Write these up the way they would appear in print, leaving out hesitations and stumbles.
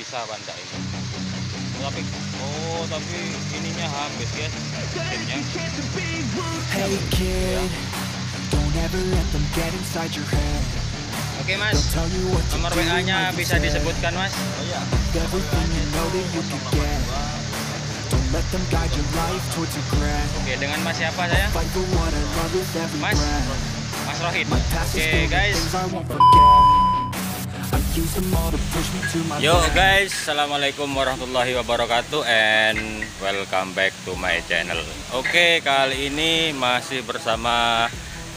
bisa apa enggak ini. Tapi ininya habis guys, mesinnya. Hey kid, don't ever let them get inside your head. Oke mas, nomor WA-nya bisa disebutkan mas? Oh iya. Everything you know that you can get. Don't let them guide your life towards regret. Oke, dengan mas siapa saya? Fight for what I love with every Mas, breath. Mas Rohit. My past is Oke full of guys. things I won't forget. I use them all to push me to my Yo limit. guys, assalamualaikum warahmatullahi wabarakatuh and welcome back to my channel. Oke, kali ini masih bersama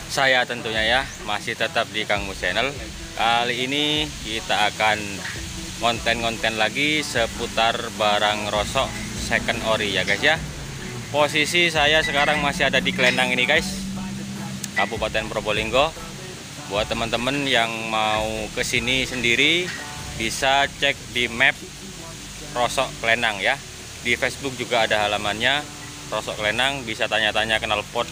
saya tentunya ya, masih tetap di Kang Mus Channel. Kali ini kita akan konten-konten lagi seputar barang rosok second ori ya guys ya. Posisi saya sekarang masih ada di Klenang ini guys, Kabupaten Probolinggo. Buat teman-teman yang mau kesini sendiri bisa cek di map Rosok Klenang ya. Di Facebook juga ada halamannya Rosok Klenang, bisa tanya-tanya knalpot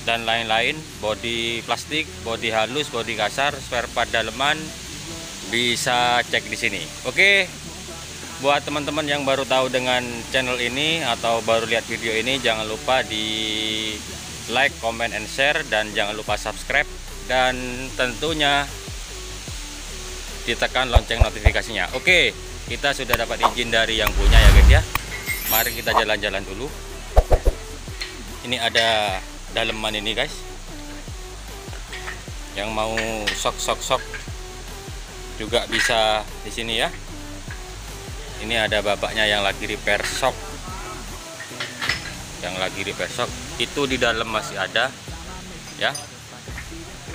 dan lain-lain, bodi plastik, bodi halus, bodi kasar, spare part daleman bisa cek di sini. Oke. Buat teman-teman yang baru tahu dengan channel ini atau baru lihat video ini, jangan lupa di like, comment, and share, dan jangan lupa subscribe, dan tentunya ditekan lonceng notifikasinya. Oke, kita sudah dapat izin dari yang punya ya guys ya. Mari kita jalan-jalan dulu. Ini ada daleman ini guys, yang mau sok juga bisa di sini ya. Ini ada bapaknya yang lagi repair shock, itu di dalam masih ada ya.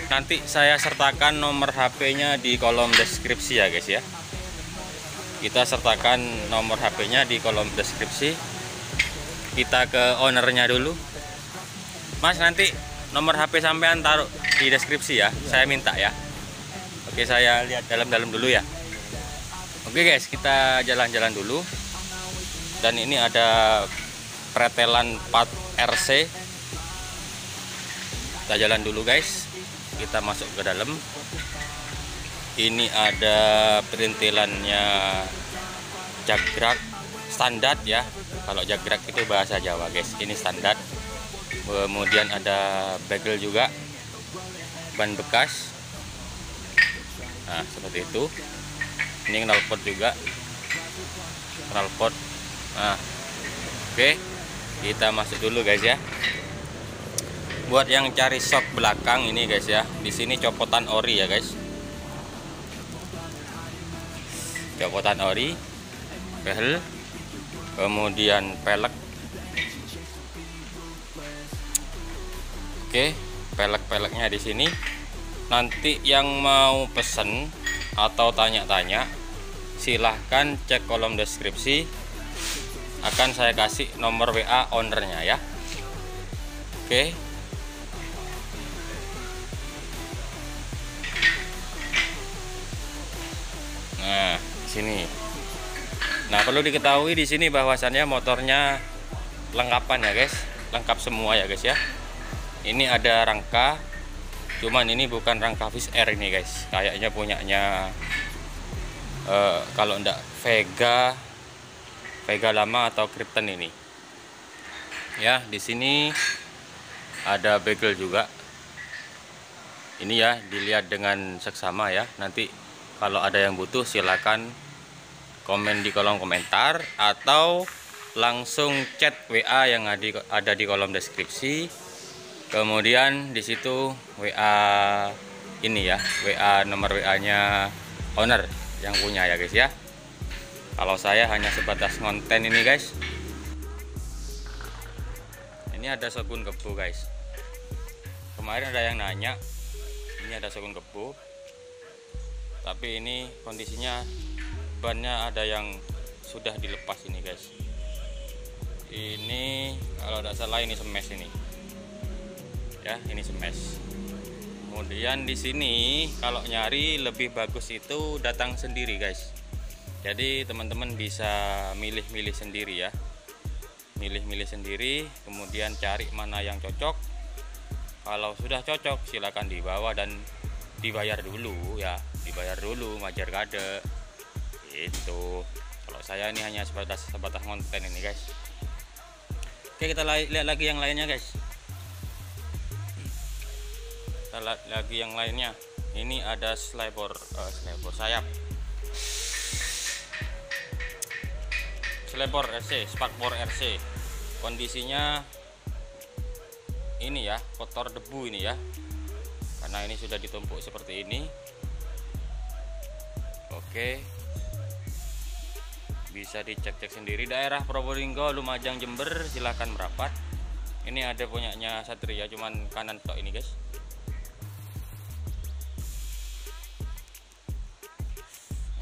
Nanti saya sertakan nomor HP-nya di kolom deskripsi ya guys ya. Kita sertakan nomor HP-nya di kolom deskripsi. Kita ke ownernya dulu. Mas, nanti nomor HP sampean taruh di deskripsi ya, saya minta ya. Oke, saya lihat dalam-dalam dulu ya. Oke guys, kita jalan-jalan dulu. Dan ini ada pretelan 4 RC. Kita jalan dulu guys. Kita masuk ke dalam. Ini ada perintilannya jagrak standar ya. Kalau jagrak itu bahasa Jawa guys, ini standar. Kemudian ada bagel juga, ban bekas. Nah seperti itu. Ini knalpot juga, knalpot. Nah oke, kita masuk dulu guys ya. Buat yang cari shock belakang ini guys ya, di sini copotan ori ya guys, copotan ori, behel, kemudian pelek. Oke, pelek-peleknya di sini. Nanti yang mau pesen atau tanya-tanya, silahkan cek kolom deskripsi, akan saya kasih nomor WA ownernya ya. Oke. Nah, sini. Nah, perlu diketahui di sini bahwasannya motornya lengkapan ya guys, lengkap semua ya guys ya. Ini ada rangka, cuman ini bukan rangka Fish Air ini guys, kayaknya punyanya kalau enggak Vega lama atau Krypton ini. Ya, di sini ada bagel juga. Ini ya, dilihat dengan seksama ya. Nanti kalau ada yang butuh silakan komen di kolom komentar atau langsung chat WA yang ada di kolom deskripsi. Kemudian di situ WA ini ya, WA nomor WA-nya owner yang punya ya guys ya. Kalau saya hanya sebatas konten ini guys. Ini ada Shogun Kebo guys. Kemarin ada yang nanya, ini ada Shogun Kebo. Tapi ini kondisinya bannya ada yang sudah dilepas ini guys. Ini kalau tidak salah ini smash ini. Ya, ini smash. Kemudian di sini kalau nyari lebih bagus itu datang sendiri guys. Jadi teman-teman bisa milih-milih sendiri ya. Milih-milih sendiri, kemudian cari mana yang cocok. Kalau sudah cocok silakan dibawa dan dibayar dulu ya. Dibayar dulu, majar kade. Itu. Saya ini hanya sebatas konten ini guys. Oke, kita lihat lagi yang lainnya guys. Kita lihat lagi yang lainnya. Ini ada slipper sayap. Slipper RC, Sparkbor RC. Kondisinya ini ya, kotor debu ini ya. Karena ini sudah ditumpuk seperti ini. Oke. Bisa dicek-cek sendiri daerah Probolinggo, Lumajang, Jember, silahkan merapat. Ini ada punyanya Satria, cuman kanan tok ini guys.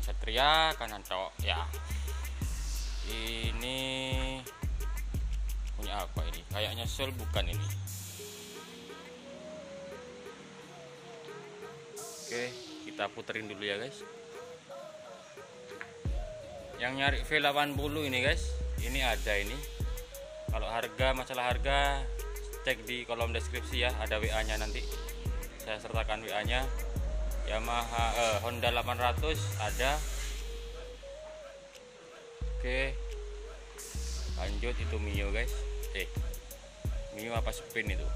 Satria kanan tok ya. Ini punya apa ini? Kayaknya Sol bukan ini. Oke, kita puterin dulu ya guys. Yang nyari V80 ini guys, ini ada ini. Kalau masalah harga cek di kolom deskripsi ya, ada WA nya nanti. Saya sertakan WA nya. Yamaha Honda 800 ada. Oke. Lanjut, itu Mio guys. Mio apa Spin itu?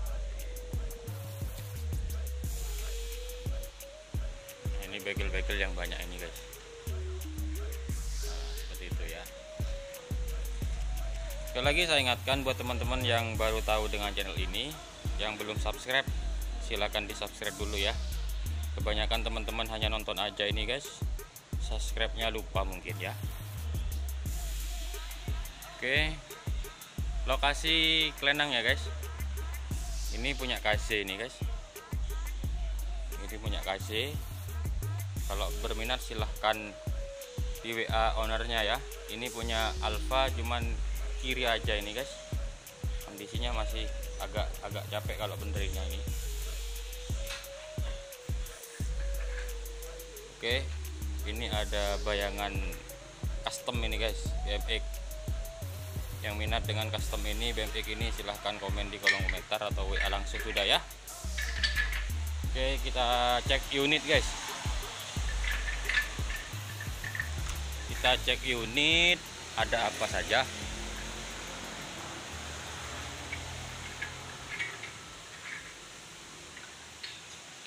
Nah, ini bagel-bagel yang banyak ini guys. Sekali lagi saya ingatkan buat teman-teman yang baru tahu dengan channel ini, yang belum subscribe, silahkan di subscribe dulu ya. Kebanyakan teman-teman hanya nonton aja ini guys, subscribe-nya lupa mungkin ya. Oke, lokasi Klenang ya guys. Ini punya KC ini guys. Ini punya KC. Kalau berminat silahkan di WA ownernya ya. Ini punya Alfa, cuman kiri aja ini guys. Kondisinya masih agak capek kalau benerinnya ini. Oke, ini ada bayangan custom ini guys, BMX. Yang minat dengan custom ini, BMX ini, silahkan komen di kolom komentar atau WA langsung sudah ya. Oke, kita cek unit guys. Kita cek unit ada apa saja.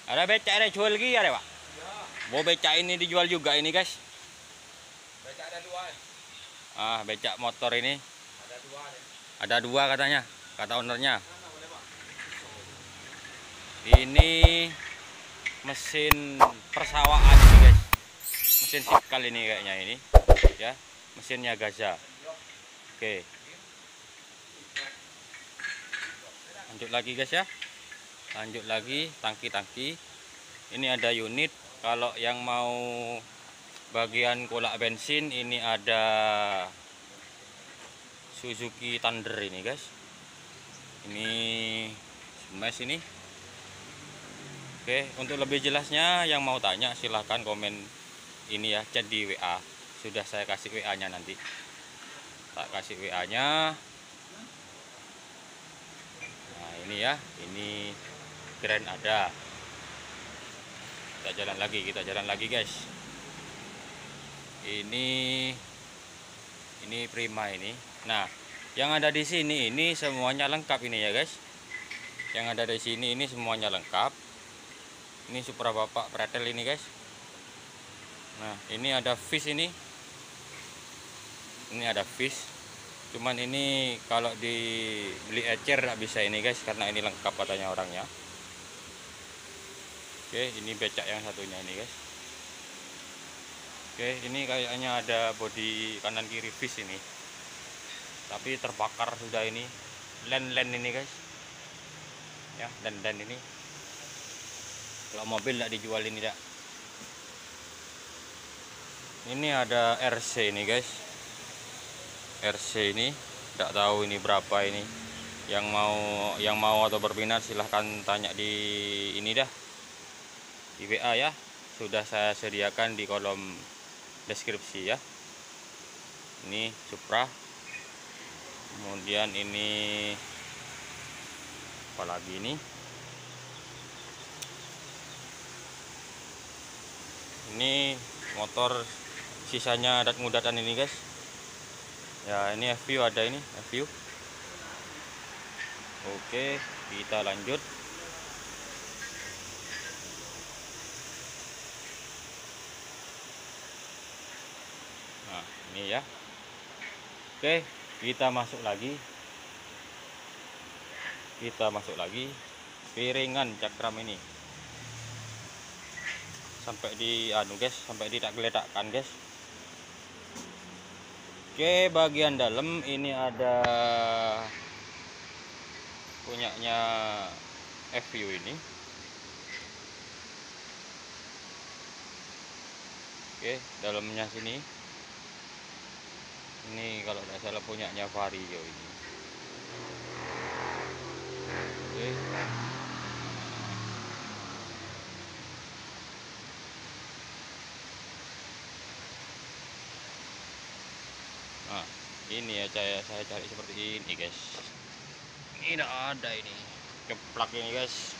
Ada becak ada jual lagi ada pak? Ya. Mau becak ini dijual juga ini guys? Becak ada dua. Becak motor ini? Ada dua. Ada dua katanya, kata ownernya. Ini mesin persawaan ini guys. Mesin sikal ini kayaknya ini, ya. Mesinnya Gaza. Oke. Lanjut lagi guys ya. Lanjut lagi, tangki-tangki. Ini ada unit. Kalau yang mau bagian kolak bensin, ini ada Suzuki Thunder ini guys. Ini smash ini. Oke, untuk lebih jelasnya yang mau tanya silahkan komen ini ya, chat di WA. Sudah saya kasih WA nya nanti. Tak kasih WA nya. Nah ini ya, ini Grand ada. Kita jalan lagi guys. Ini Prima ini. Nah, yang ada di sini ini semuanya lengkap ini ya guys. Yang ada di sini ini semuanya lengkap. Ini Supra Bapak Pretel ini guys. Nah, ini ada fish ini. Ini ada fish. Cuman ini kalau dibeli ecer nggak bisa ini guys, karena ini lengkap katanya orangnya. Oke, ini becak yang satunya ini guys. Oke, ini kayaknya ada bodi kanan kiri fish ini, tapi terbakar sudah ini. Len ini guys, ya, len ini. Kalau mobil tidak dijual ini tidak. Ini ada RC ini guys. RC ini tidak tahu ini berapa ini. Yang mau atau berminat silahkan tanya di ini dah, di WA ya. Sudah saya sediakan di kolom deskripsi ya. Ini Supra. Kemudian ini apalagi ini. Ini motor sisanya adat mudatan ini guys. Ya, ini FPU ada ini, FPU. Oke, kita lanjut. Nah, ini ya. Oke, kita masuk lagi. Piringan cakram ini. Sampai di guys, sampai digeletakkan guys. Oke, bagian dalam ini ada punyanya FPU ini. Oke, dalamnya sini. Ini kalau tidak salah punyanya Vario ini. Oke. Nah, ini ya saya cari seperti ini guys. Ini tidak ada ini. Keplak ini guys.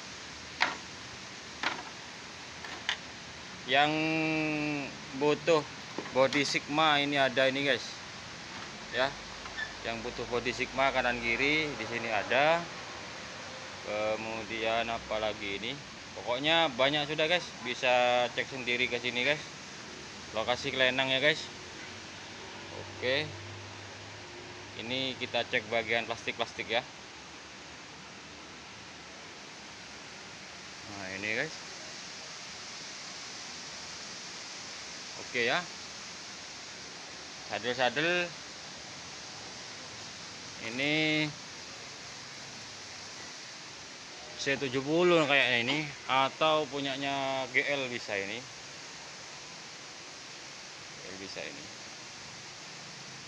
Yang butuh body Sigma ini ada ini guys. Ya. Yang butuh body Sigma kanan kiri di sini ada. Kemudian apalagi ini. Pokoknya banyak sudah guys. Bisa cek sendiri ke sini guys. Lokasi Klenang ya guys. Oke. Ini kita cek bagian plastik ya. Nah, ini guys. Oke ya. Sadel ini C70 kayaknya ini, atau punyanya GL bisa ini. GL bisa ini.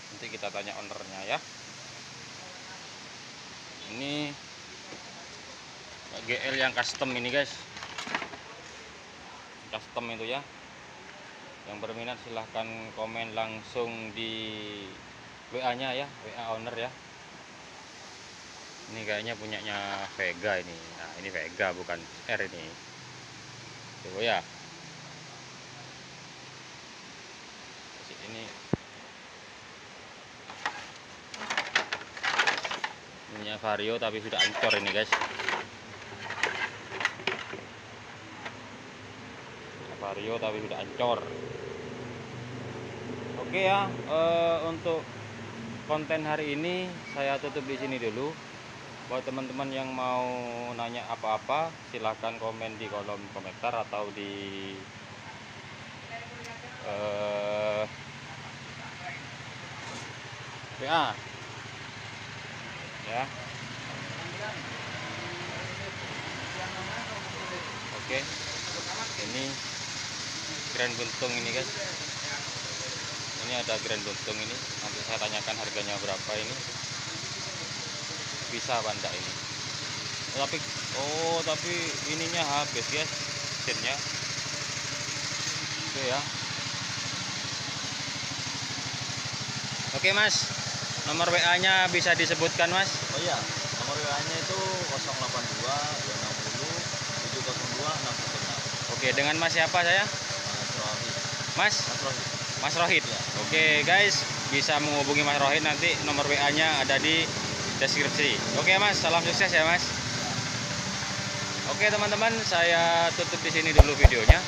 Nanti kita tanya ownernya ya. Ini GL yang custom ini guys. Custom itu ya. Yang berminat silahkan komen langsung di WA nya ya, WA owner ya. Ini kayaknya punyanya Vega ini. Nah, ini Vega bukan R ini. Coba ya. Ini Vario tapi sudah ancur ini guys. Vario tapi sudah ancur. Oke ya, untuk konten hari ini saya tutup di sini dulu. Buat teman-teman yang mau nanya apa-apa, silahkan komen di kolom komentar atau di WA ya. Oke, ini Grand Buntung ini guys. Ini ada Grand Buntung ini, nanti saya tanyakan harganya berapa ini, bisa apa enggak ini. Tapi ininya habis guys, mesinnya. Oke ya. Oke mas, nomor WA nya bisa disebutkan mas? Oh iya, nomor WA nya itu 082 260 702 616. Oke, dengan mas siapa saya? Mas Rohid ya. Oke guys, bisa menghubungi Mas Rohid, nanti nomor WA nya ada di deskripsi. Oke mas, salam sukses ya mas. Oke teman-teman, saya tutup di sini dulu videonya.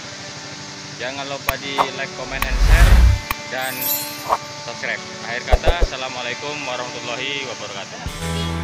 Jangan lupa di like, comment, and share, dan subscribe. Akhir kata, assalamualaikum warahmatullahi wabarakatuh.